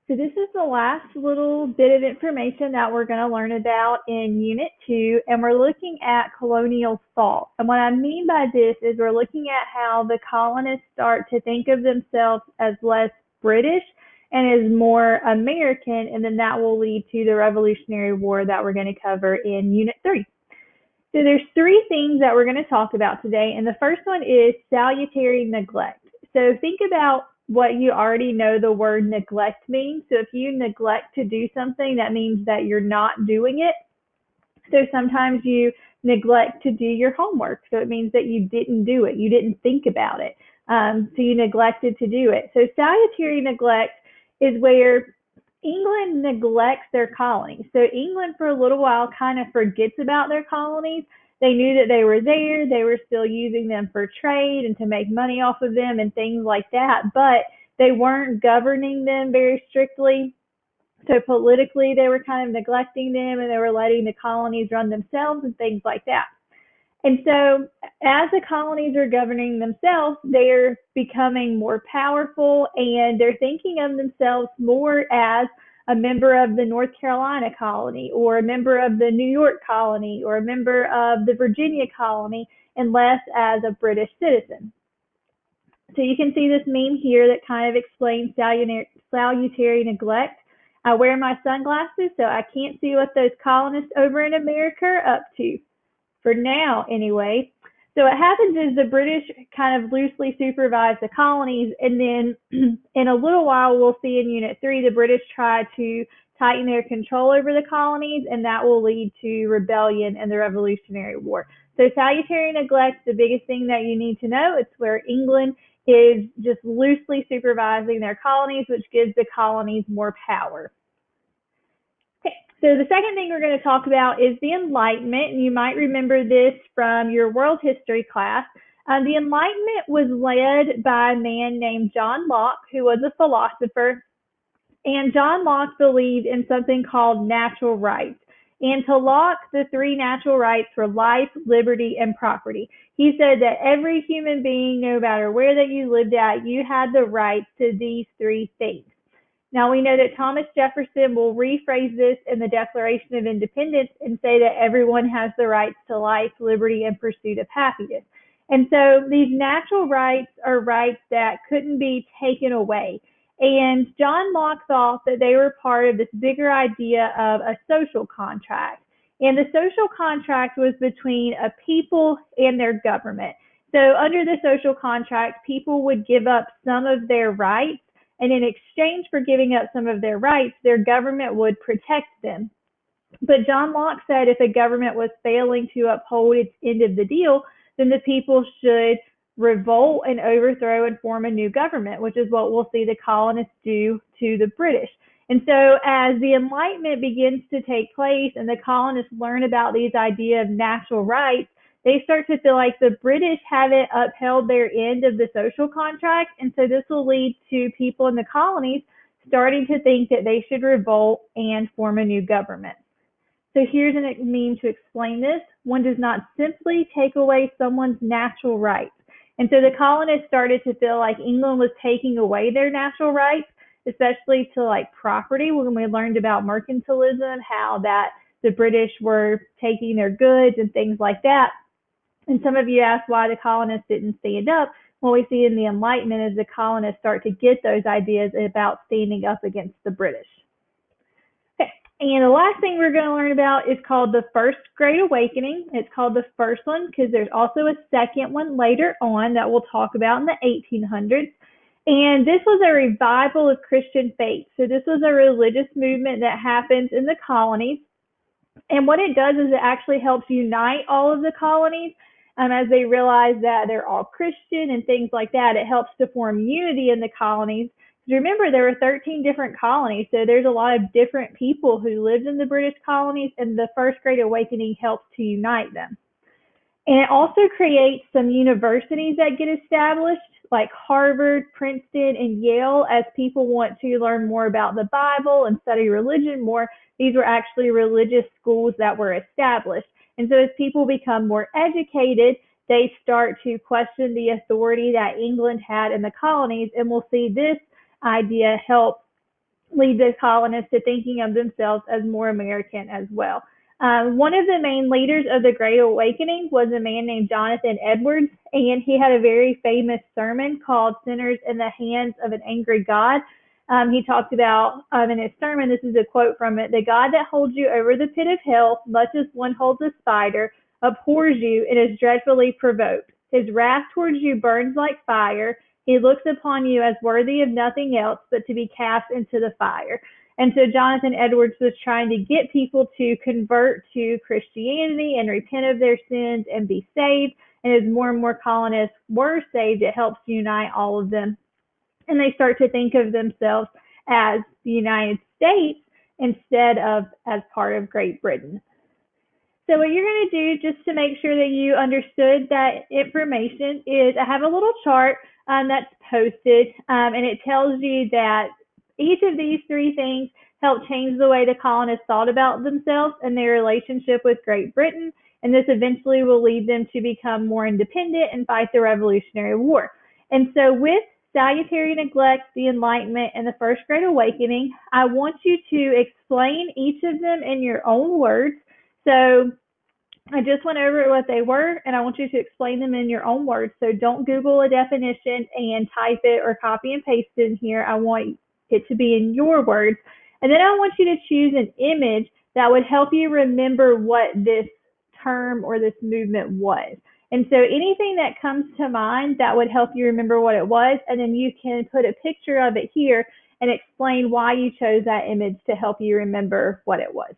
So this is the last little bit of information that we're going to learn about in Unit 2, and we're looking at colonial thought. And what I mean by this is we're looking at how the colonists start to think of themselves as less British and as more American, and then that will lead to the Revolutionary War that we're going to cover in Unit 3. So there's three things that we're going to talk about today, and the first one is salutary neglect. So think about what you already know the word neglect means. So if you neglect to do something, that means that you're not doing it. So sometimes you neglect to do your homework. So it means that you didn't do it. You didn't think about it. So you neglected to do it. So salutary neglect is where England neglects their colonies. So England for a little while kind of forgets about their colonies. They knew that they were there. They were still using them for trade and to make money off of them and things like that, but they weren't governing them very strictly. So politically, they were kind of neglecting them and they were letting the colonies run themselves and things like that. And so as the colonies are governing themselves, they're becoming more powerful and they're thinking of themselves more as a member of the North Carolina colony or a member of the New York colony or a member of the Virginia colony and less as a British citizen. So you can see this meme here that kind of explains salutary neglect. I wear my sunglasses so I can't see what those colonists over in America are up to. For now, anyway. So what happens is the British kind of loosely supervise the colonies, and then in a little while, we'll see in Unit 3, the British try to tighten their control over the colonies, and that will lead to rebellion and the Revolutionary War. So salutary neglect, the biggest thing that you need to know, it's where England is just loosely supervising their colonies, which gives the colonies more power. So the second thing we're going to talk about is the Enlightenment, and you might remember this from your world history class. The Enlightenment was led by a man named John Locke, who was a philosopher, and John Locke believed in something called natural rights. And to Locke, the three natural rights were life, liberty, and property. He said that every human being, no matter where that you lived at, you had the rights to these three things. Now, we know that Thomas Jefferson will rephrase this in the Declaration of Independence and say that everyone has the rights to life, liberty, and pursuit of happiness. And so these natural rights are rights that couldn't be taken away. And John Locke thought that they were part of this bigger idea of a social contract. And the social contract was between a people and their government. So under the social contract, people would give up some of their rights, and in exchange for giving up some of their rights, their government would protect them. But John Locke said if a government was failing to uphold its end of the deal, then the people should revolt and overthrow and form a new government, which is what we'll see the colonists do to the British. And so as the Enlightenment begins to take place and the colonists learn about these ideas of natural rights, they start to feel like the British haven't upheld their end of the social contract, and so this will lead to people in the colonies starting to think that they should revolt and form a new government. So here's a meme to explain this. One does not simply take away someone's natural rights. And so the colonists started to feel like England was taking away their natural rights, especially to like property, when we learned about mercantilism, how that the British were taking their goods and things like that. And some of you asked why the colonists didn't stand up. What we see in the Enlightenment is the colonists start to get those ideas about standing up against the British. Okay, and the last thing we're going to learn about is called the First Great Awakening. It's called the first one because there's also a second one later on that we'll talk about in the 1800s. And this was a revival of Christian faith. So this was a religious movement that happens in the colonies. And what it does is it actually helps unite all of the colonies. As they realize that they're all Christian and things like that, it helps to form unity in the colonies. Remember, there were 13 different colonies, so there's a lot of different people who lived in the British colonies, and the First Great Awakening helps to unite them. And it also creates some universities that get established, like Harvard, Princeton, and Yale, as people want to learn more about the Bible and study religion more. These were actually religious schools that were established. And so as people become more educated, they start to question the authority that England had in the colonies, and we'll see this idea help lead the colonists to thinking of themselves as more American as well. One of the main leaders of the Great Awakening was a man named Jonathan Edwards, and he had a very famous sermon called Sinners in the Hands of an Angry God. He talked about in his sermon, this is a quote from it: "The God that holds you over the pit of hell, much as one holds a spider, abhors you and is dreadfully provoked. His wrath towards you burns like fire. He looks upon you as worthy of nothing else but to be cast into the fire." And so Jonathan Edwards was trying to get people to convert to Christianity and repent of their sins and be saved. And as more and more colonists were saved, it helps unite all of them. And they start to think of themselves as the United States instead of as part of Great Britain. So what you're going to do, just to make sure that you understood that information, is I have a little chart that's posted, and it tells you that each of these three things helped change the way the colonists thought about themselves and their relationship with Great Britain, and this eventually will lead them to become more independent and fight the Revolutionary War. And so with salutary neglect, the Enlightenment, and the First Great Awakening, I want you to explain each of them in your own words. So I just went over what they were, and I want you to explain them in your own words. So don't Google a definition and type it or copy and paste it in here. I want it to be in your words. And then I want you to choose an image that would help you remember what this term or this movement was. And so anything that comes to mind that would help you remember what it was, and then you can put a picture of it here and explain why you chose that image to help you remember what it was.